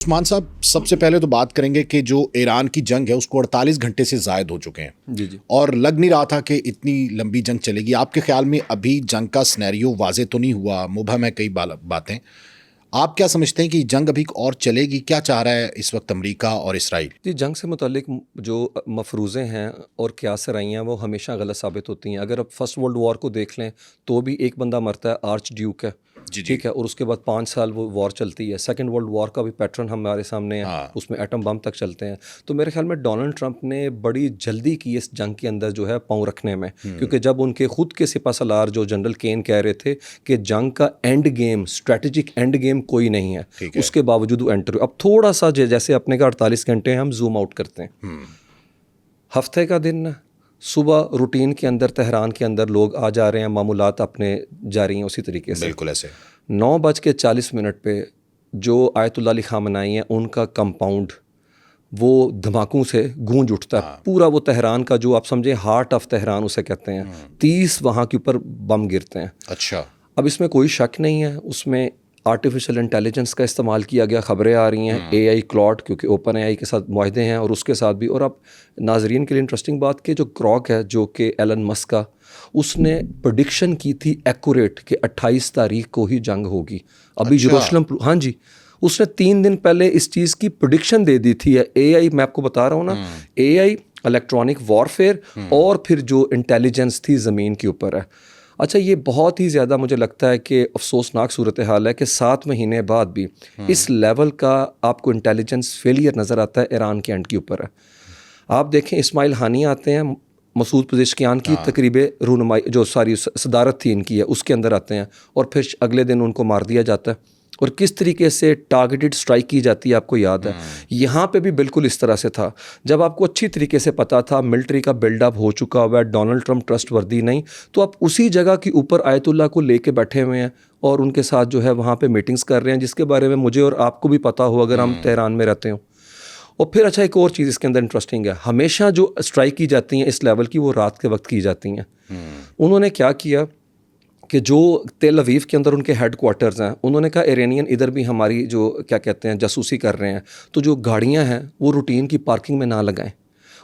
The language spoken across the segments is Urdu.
عثمان صاحب، سب سے پہلے تو بات کریں گے کہ جو ایران کی جنگ ہے اس کو 48 گھنٹے سے زائد ہو چکے ہیں جی اور لگ نہیں رہا تھا کہ اتنی لمبی جنگ چلے گی. آپ کے خیال میں ابھی جنگ کا سنیریو واضح تو نہیں ہوا، مبہم ہے کئی باتیں. آپ کیا سمجھتے ہیں کہ جنگ ابھی اور چلے گی؟ کیا چاہ رہا ہے اس وقت امریکہ اور اسرائیل؟ جی جنگ سے متعلق جو مفروضے ہیں اور قیاس رائیاں ہیں وہ ہمیشہ غلط ثابت ہوتی ہیں. اگر آپ فرسٹ ورلڈ وار کو دیکھ لیں تو بھی ایک بندہ مرتا ہے، آرچ ڈیوک ہے، جی ٹھیک ہے، اور اس کے بعد 5 سال وہ وار چلتی ہے. سیکنڈ ورلڈ وار کا بھی پیٹرن ہمارے سامنے ہے، ہاں. اس میں ایٹم بم تک چلتے ہیں. تو میرے خیال میں ڈونلڈ ٹرمپ نے بڑی جلدی کی اس جنگ کے اندر جو ہے پاؤں رکھنے میں، کیونکہ جب ان کے خود کے سپہ سالار جو جنرل کین کہہ رہے تھے کہ جنگ کا and game, strategic and game کوئی نہیں ہے، اس کے باوجود وہ انٹر. اب تھوڑا سا جیسے اپنے کا 48 گھنٹے ہم زوم آؤٹ کرتے ہیں، ہفتے کا دن صبح روٹین کے اندر تہران کے اندر لوگ آ جا رہے ہیں، معمولات اپنے جاری ہیں اسی طریقے سے. بالکل ایسے 9:40 پہ جو آیت اللہ علی خامنائی ہیں ان کا کمپاؤنڈ وہ دھماکوں سے گونج اٹھتا ہے. پورا وہ تہران کا جو آپ سمجھیں ہارٹ آف تہران اسے کہتے ہیں، 30 وہاں کے اوپر بم گرتے ہیں. اچھا. اب اس میں کوئی شک نہیں ہے، اس میں آرٹیفیشل انٹیلیجنس کا استعمال کیا گیا. خبریں آ رہی ہیں اے آئی کلاڈ، کیونکہ اوپن اے آئی کے ساتھ معاہدے ہیں اور اس کے ساتھ بھی. اور اب ناظرین کے لیے انٹرسٹنگ بات کہ جو گروک ہے جو کہ ایلن مسک کا، اس نے پریڈکشن کی تھی ایکوریٹ کہ 28 تاریخ کو ہی جنگ ہوگی. ابھی یروشلم، ہاں جی، اس نے 3 دن پہلے اس چیز کی پریڈکشن دے دی تھی. اے آئی میں آپ کو بتا رہا ہوں نا، اے آئی، الیکٹرانک وارفیئر اور پھر جو انٹیلیجنس تھی زمین کے اوپر ہے. اچھا، یہ بہت ہی زیادہ مجھے لگتا ہے کہ افسوسناک صورتحال ہے کہ 7 مہینے بعد بھی اس لیول کا آپ کو انٹیلیجنس فیلئر نظر آتا ہے ایران کے اینڈ کے اوپر ہے. آپ دیکھیں اسماعیل ہانی آتے ہیں، مسعود پزشکیان کی تقریب رونمائی جو ساری صدارت تھی ان کی ہے اس کے اندر آتے ہیں، اور پھر اگلے دن ان کو مار دیا جاتا ہے. اور کس طریقے سے ٹارگیٹڈ سٹرائک کی جاتی ہے آپ کو یاد ہے. یہاں پہ بھی بالکل اس طرح سے تھا. جب آپ کو اچھی طریقے سے پتا تھا ملٹری کا بلڈ اپ ہو چکا ہوا ہے، ڈونلڈ ٹرمپ ٹرسٹ وردی نہیں، تو آپ اسی جگہ کے اوپر آیت اللہ کو لے کے بیٹھے ہوئے ہیں اور ان کے ساتھ جو ہے وہاں پہ میٹنگز کر رہے ہیں، جس کے بارے میں مجھے اور آپ کو بھی پتا ہو اگر ہم تہران میں رہتے ہوں. اور پھر اچھا ایک اور چیز اس کے اندر انٹرسٹنگ ہے، ہمیشہ جو اسٹرائک کی جاتی ہیں اس لیول کی وہ رات کے وقت کی جاتی ہیں. انہوں نے کیا کیا کہ جو تیل اویو کے اندر ان کے ہیڈ کوارٹرز ہیں، انہوں نے کہا ایرینین ادھر بھی ہماری جو کیا کہتے ہیں جاسوسی کر رہے ہیں، تو جو گاڑیاں ہیں وہ روٹین کی پارکنگ میں نہ لگائیں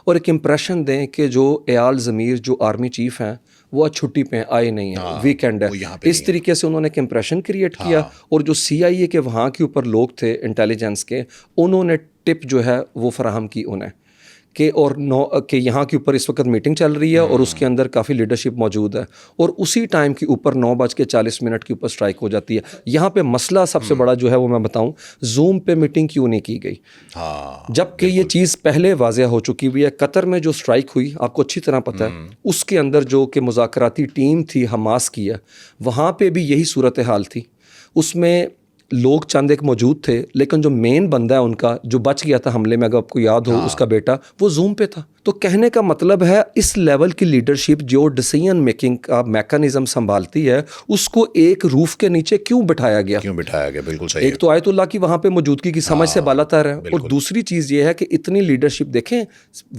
اور ایک امپریشن دیں کہ جو ایال ضمیر جو آرمی چیف ہیں وہ آج چھٹی پہ آئے نہیں ہیں، ویکینڈ ہے. اس طریقے سے انہوں نے ایک امپریشن کریٹ کیا. اور جو سی آئی اے کے وہاں کے اوپر لوگ تھے انٹیلیجنس کے، انہوں نے ٹپ جو ہے وہ فراہم کی انہیں کہ کہ یہاں کے اوپر اس وقت میٹنگ چل رہی ہے اور اس کے اندر کافی لیڈرشپ موجود ہے، اور اسی ٹائم کے اوپر 9:40 کے اوپر سٹرائک ہو جاتی ہے. یہاں پہ مسئلہ سب سے بڑا جو ہے وہ میں بتاؤں، زوم پہ میٹنگ کیوں نہیں کی گئی، جبکہ یہ چیز پہلے واضح ہو چکی ہوئی ہے. قطر میں جو سٹرائک ہوئی آپ کو اچھی طرح پتہ ہے، اس کے اندر جو کہ مذاکراتی ٹیم تھی حماس کی ہے، وہاں پہ بھی یہی صورتحال تھی. اس میں لوگ چند ایک موجود تھے، لیکن جو مین بندہ ہے ان کا جو بچ گیا تھا حملے میں، اگر آپ کو یاد ہو، اس کا بیٹا وہ زوم پہ تھا. تو کہنے کا مطلب ہے اس لیول کی لیڈرشپ جو ڈیسیژن میکنگ کا میکانزم سنبھالتی ہے، اس کو ایک روف کے نیچے کیوں بٹھایا گیا؟ بالکل صحیح. ایک تو آیت اللہ کی وہاں پہ موجودگی کی سمجھ سے بالا تر ہے، اور دوسری چیز یہ ہے کہ اتنی لیڈرشپ دیکھیں.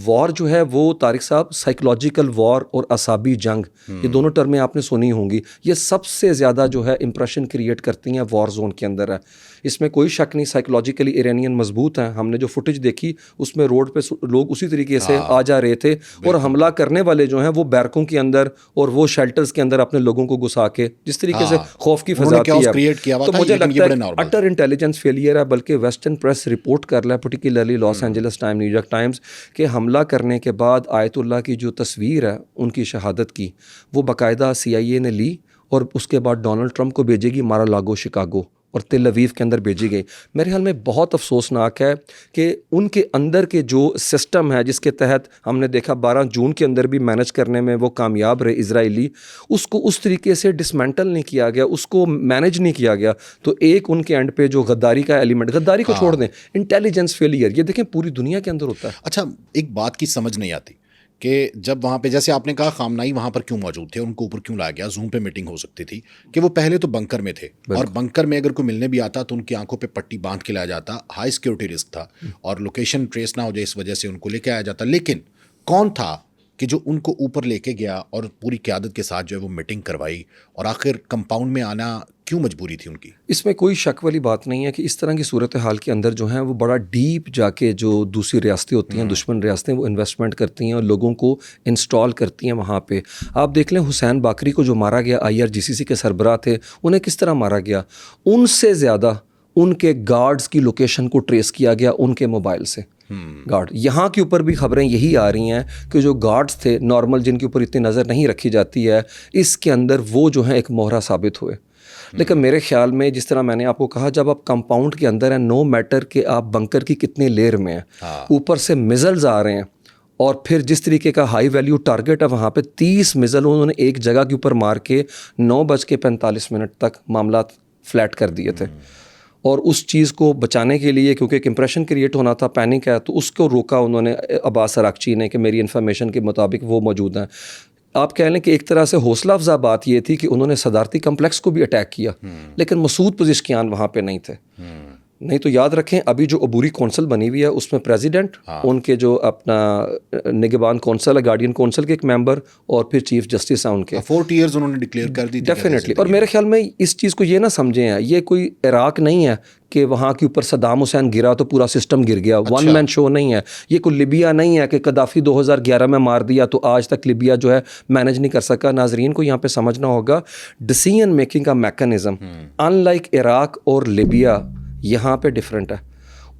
وار جو ہے وہ طارق صاحب سائیکولوجیکل وار اور اعصابی جنگ، یہ دونوں ٹرمیں آپ نے سنی ہوں گی، یہ سب سے زیادہ جو ہے امپریشن کریٹ کرتی ہیں وار زون کے اندر ہے. اس میں کوئی شک نہیں، سائیکولوجیکلی ایرانین مضبوط ہیں. ہم نے جو فوٹیج دیکھی اس میں روڈ پہ لوگ اسی طریقے سے آ جا رہے تھے، اور حملہ کرنے والے جو ہیں وہ بیرکوں کے اندر اور وہ شیلٹرز کے اندر اپنے لوگوں کو گھسا کے جس طریقے سے خوف کی فضا تھی ہے. تو مجھے لگتا ہے اٹر انٹیلیجنس فیلئر ہے. بلکہ ویسٹرن پریس رپورٹ کر رہا ہے، particularly Los Angeles time, New York Times, کہ حملہ کرنے کے بعد آیت اللہ کی جو تصویر ہے ان کی شہادت کی، وہ باقاعدہ سی آئی اے نے لی اور اس کے بعد ڈونلڈ ٹرمپ کو بھیجے گی مارا لاگو شکاگو اور تل اویو کے اندر بھیجی گئی. میرے خیال میں بہت افسوسناک ہے کہ ان کے اندر کے جو سسٹم ہے جس کے تحت ہم نے دیکھا 12 جون کے اندر بھی مینج کرنے میں وہ کامیاب رہے اسرائیلی، اس کو اس طریقے سے ڈسمینٹل نہیں کیا گیا، اس کو مینج نہیں کیا گیا. تو ایک ان کے اینڈ پہ جو غداری کا ایلیمنٹ، غداری کو چھوڑ دیں، انٹیلیجنس فیلئر، یہ دیکھیں پوری دنیا کے اندر ہوتا ہے. اچھا، ایک بات کی سمجھ نہیں آتی کہ جب وہاں پہ جیسے آپ نے کہا خامنائی وہاں پر کیوں موجود تھے، ان کو اوپر کیوں لایا گیا؟ زوم پہ میٹنگ ہو سکتی تھی کہ وہ پہلے تو بنکر میں تھے، اور بنکر میں اگر کوئی ملنے بھی آتا تو ان کی آنکھوں پہ پٹی باندھ کے لایا جاتا. ہائی سیکیورٹی رسک تھا اور لوکیشن ٹریس نہ ہو جائے اس وجہ سے ان کو لے کے آیا جاتا. لیکن کون تھا کہ جو ان کو اوپر لے کے گیا اور پوری قیادت کے ساتھ جو ہے وہ میٹنگ کروائی اور آخر کمپاؤنڈ میں آنا کیوں مجبوری تھی ان کی؟ اس میں کوئی شک والی بات نہیں ہے کہ اس طرح کی صورتحال کے اندر جو ہیں وہ بڑا ڈیپ جا کے جو دوسری ریاستیں ہوتی ہیں دشمن ریاستیں وہ انویسٹمنٹ کرتی ہیں اور لوگوں کو انسٹال کرتی ہیں وہاں پہ. آپ دیکھ لیں حسین باقری کو جو مارا گیا IRGCC کے سربراہ تھے, انہیں کس طرح مارا گیا؟ ان سے زیادہ ان کے گارڈز کی لوکیشن کو ٹریس کیا گیا ان کے موبائل سے. گارڈ یہاں کے اوپر بھی خبریں یہی آ رہی ہیں کہ جو گارڈز تھے نارمل جن کے اوپر اتنی نظر نہیں رکھی جاتی ہے, اس کے اندر وہ جو ہیں ایک مہرہ ثابت ہوئے. لیکن میرے خیال میں جس طرح میں نے آپ کو کہا, جب آپ کمپاؤنڈ کے اندر ہیں, نو میٹر کہ آپ بنکر کی کتنے لیئر میں ہیں, اوپر سے میزلز آ رہے ہیں اور پھر جس طریقے کا ہائی ویلیو ٹارگٹ ہے وہاں پہ 30 میزل انہوں نے ایک جگہ کے اوپر مار کے 9:45 تک معاملات فلیٹ کر دیے تھے. اور اس چیز کو بچانے کے لیے کیونکہ ایک امپریشن کریٹ ہونا تھا, پینک ہے, تو اس کو روکا انہوں نے عباس سراغچی نے کہ میری انفارمیشن کے مطابق وہ موجود ہیں. آپ کہہ لیں کہ ایک طرح سے حوصلہ افزا بات یہ تھی کہ انہوں نے صدارتی کمپلیکس کو بھی اٹیک کیا, لیکن مسعود پزشکیان وہاں پہ نہیں تھے. نہیں تو یاد رکھیں ابھی جو عبوری کونسل بنی ہوئی ہے اس میں پریزیڈنٹ, ان کے جو اپنا نگبان کونسل ہے, گارڈین کونسل کے ایک ممبر, اور پھر چیف جسٹس ہیں ان کے. 40 ایئرز انہوں نے ڈکلیئر کر دی. ڈیفینیٹلی. اور میرے خیال میں اس چیز کو یہ نہ سمجھیں ہیں, یہ کوئی عراق نہیں ہے کہ وہاں کے اوپر صدام حسین گرا تو پورا سسٹم گر گیا. ون مین شو نہیں ہے. یہ کوئی لیبیا نہیں ہے کہ قذافی 2011 میں مار دیا تو آج تک لیبیا جو ہے مینج نہیں کر سکا. ناظرین کو یہاں پہ سمجھنا ہوگا ڈیسیژن میکنگ کا میکانزم ان لائک عراق اور لیبیا یہاں پہ ڈفرینٹ ہے.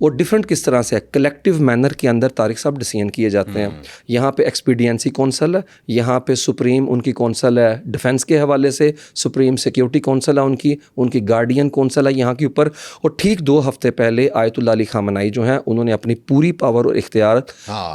اور ڈفرینٹ کس طرح سے ہے؟ کلیکٹیو مینر کے اندر طارق صاحب ڈیسیژن کیے جاتے ہیں. یہاں پہ ایکسپیڈینسی کونسل ہے, یہاں پہ سپریم ان کی کونسل ہے ڈیفنس کے حوالے سے, سپریم سیکیورٹی کونسل ہے ان کی گارڈین کونسل ہے یہاں کے اوپر. اور ٹھیک 2 ہفتے پہلے آیت اللہ علی خامنائی جو ہیں انہوں نے اپنی پوری پاور اور اختیار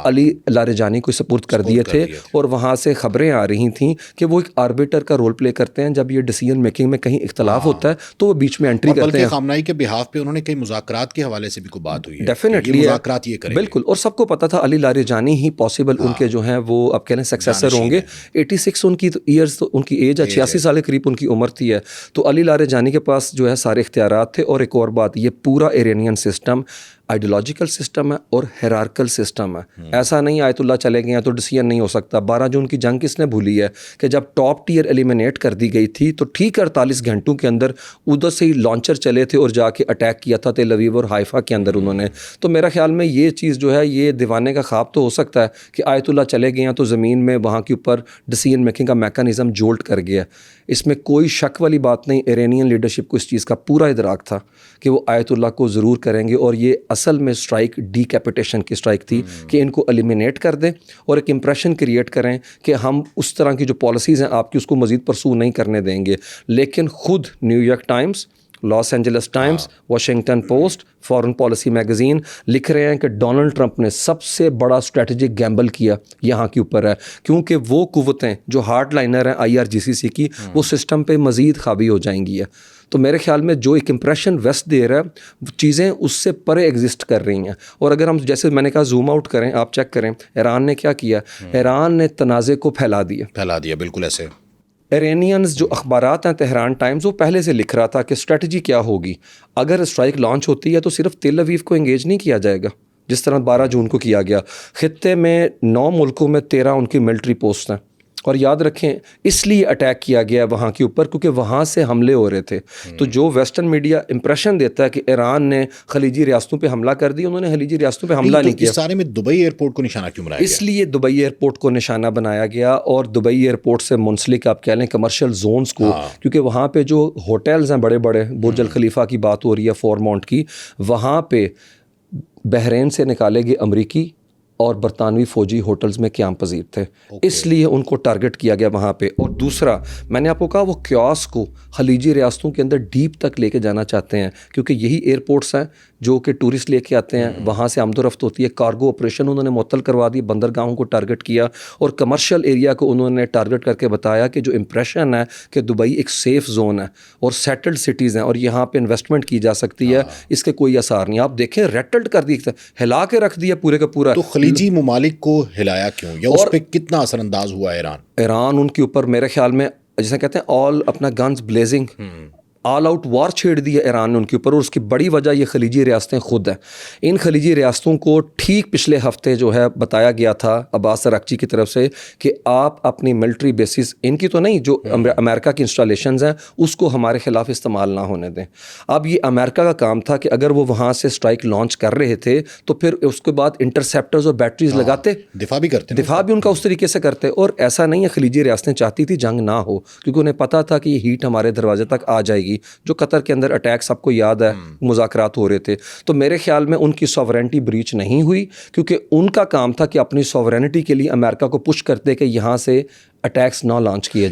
علی لاریجانی کو سپورٹ کر دیے تھے, اور وہاں سے خبریں آ رہی تھیں کہ وہ ایک آربیٹر کا رول پلے کرتے ہیں. جب یہ ڈیسیژن میکنگ میں کہیں اختلاف ہوتا ہے تو وہ بیچ میں انٹری کرتے ہیں. خامنائی کے بہاف پہ انہوں نے کئی مذاکرات کے حوالے سے بھی بات ہوئی ہے. ڈیفینیٹلی مذاکرات یہ کریں بالکل, اور سب کو پتا تھا علی لاریجانی ہی پاسبل ان کے جو ہیں وہ اب کہہ لیں سکسیسر ہوں گے. 86 ان کی ایئرز تو ان کی ایج ہے, 86 سال کے قریب ان کی عمر تھی ہے. تو علی لاریجانی کے پاس جو ہے سارے اختیارات تھے. اور ایک اور بات, یہ پورا ایرانین سسٹم آئیڈیولوجیکل سسٹم ہے اور ہیرارکل سسٹم ہے. ایسا نہیں آیت اللہ چلے گئے ہیں تو ڈیسیژن نہیں ہو سکتا. 12 جون کی جنگ کس نے بھولی ہے کہ جب ٹاپ ٹیئر ایلیمنیٹ کر دی گئی تھی تو ٹھیک 48 گھنٹوں کے اندر ادھر سے ہی لانچر چلے تھے اور جا کے اٹیک کیا تھا تل اویو اور حائفہ کے اندر انہوں نے. تو میرا خیال میں یہ چیز جو ہے یہ دیوانے کا خواب تو ہو سکتا ہے کہ آیت اللہ چلے گئے ہیں تو زمین میں وہاں کے اوپر ڈیسیژن میکنگ کا میکانزم جولٹ کر گیا. اس میں کوئی شک والی بات نہیں. ایرانین لیڈرشپ کو اس چیز کا پورا ادراک تھا کہ وہ آیت اللہ کو ضرور کریں گے, اور یہ اصل میں اسٹرائک ڈی کیپیٹیشن کی اسٹرائک تھی کہ ان کو ایلیمینیٹ کر دیں اور ایک امپریشن کریٹ کریں کہ ہم اس طرح کی جو پالیسیز ہیں آپ کی اس کو مزید پرسو نہیں کرنے دیں گے. لیکن خود New York Times, Los Angeles Times, Washington Post, foreign policy magazine لکھ رہے ہیں کہ ڈونلڈ ٹرمپ نے سب سے بڑا اسٹریٹجک گیمبل کیا یہاں کے اوپر ہے, کیونکہ وہ قوتیں جو ہارڈ لائنر ہیں IRGCC کی وہ سسٹم پہ مزید حاوی ہو جائیں گی. تو میرے خیال میں جو ایک امپریشن ویسٹ دے رہا ہے چیزیں اس سے پرے ایگزسٹ کر رہی ہیں. اور اگر ہم جیسے میں نے کہا زوم آؤٹ کریں, آپ چیک کریں ایران نے کیا کیا. ایران نے تنازع کو پھیلا دیا. بالکل ایسے ایرانینز جو اخبارات ہیں تہران ٹائمز وہ پہلے سے لکھ رہا تھا کہ اسٹریٹجی کیا ہوگی. اگر اسٹرائک لانچ ہوتی ہے تو صرف تل اویو کو انگیج نہیں کیا جائے گا جس طرح 12 جون کو کیا گیا. خطے میں 9 ملکوں میں 13 ان کی ملٹری پوسٹ ہیں. اور یاد رکھیں اس لیے اٹیک کیا گیا وہاں کے اوپر کیونکہ وہاں سے حملے ہو رہے تھے. تو جو ویسٹرن میڈیا امپریشن دیتا ہے کہ ایران نے خلیجی ریاستوں پہ حملہ کر دیا, انہوں نے خلیجی ریاستوں پہ حملہ نہیں کیا. اس سارے میں دبئی ایئرپورٹ کو نشانہ کیوں بنایا گیا؟ اس لیے دبئی ایئرپورٹ کو نشانہ بنایا گیا اور دبئی ایئرپورٹ سے منسلک آپ کہہ لیں کمرشل زونز کو, کیونکہ وہاں پہ جو ہوٹلز ہیں بڑے بڑے, برج الخلیفہ کی بات ہو رہی ہے, فورمونٹ کی, وہاں پہ بحرین سے نکالے گئے امریکی اور برطانوی فوجی ہوٹلز میں قیام پذیر تھے. اس لیے ان کو ٹارگٹ کیا گیا وہاں پہ. اور دوسرا میں نے آپ کو کہا وہ کیوس کو خلیجی ریاستوں کے اندر ڈیپ تک لے کے جانا چاہتے ہیں کیونکہ یہی ایئرپورٹس ہیں جو کہ ٹورسٹ لے کے آتے ہیں, وہاں سے آمد و رفت ہوتی ہے. کارگو آپریشن انہوں نے معطل کروا دی, بندرگاہوں کو ٹارگٹ کیا اور کمرشل ایریا کو انہوں نے ٹارگٹ کر کے بتایا کہ جو امپریشن ہے کہ دبئی ایک سیف زون ہے اور سیٹلڈ سٹیز ہیں اور یہاں پہ انویسٹمنٹ کی جا سکتی ہے, اس کے کوئی اثار نہیں. آپ دیکھیں ریٹلڈ کر دی, ہلا کے رکھ دیا پورے کا پورا. تو خلیجی ممالک کو ہلایا کیوں, یا اس پہ کتنا اثر انداز ہوا ایران ان کے اوپر؟ میرے خیال میں جیسے کہتے ہیں آل اپنا گنز بلیزنگ آل آؤٹ وار چھیڑ دیا ایران نے ان کے اوپر, اور اس کی بڑی وجہ یہ خلیجی ریاستیں خود ہیں. ان خلیجی ریاستوں کو ٹھیک پچھلے ہفتے جو ہے بتایا گیا تھا عباس اراغچی کی طرف سے کہ آپ اپنی ملٹری بیسز, ان کی تو نہیں, جو امریکہ کی انسٹالیشنز ہیں اس کو ہمارے خلاف استعمال نہ ہونے دیں. اب یہ امریکہ کا کام تھا کہ اگر وہ وہاں سے اسٹرائک لانچ کر رہے تھے تو پھر اس کے بعد انٹرسیپٹرز اور بیٹریز لگاتے, دفاع بھی کرتے, دفاع بھی ان کا اس طریقے سے کرتے. اور ایسا نہیں ہے, خلیجی ریاستیں چاہتی تھی جنگ نہ ہو کیونکہ انہیں پتا تھا کہ یہ ہیٹ ہمارے دروازے تک آ جائے گی. جو قطر کے اندر اٹیک سب کو یاد ہے, مذاکرات ہو رہے تھے, تو میرے خیال میں ان کی سوورینٹی بریچ نہیں ہوئی کیونکہ ان کا کام تھا کہ اپنی سوورینٹی کے لیے امریکہ کو پش کرتے کہ یہاں سے اٹیکس نہ لانچ کیے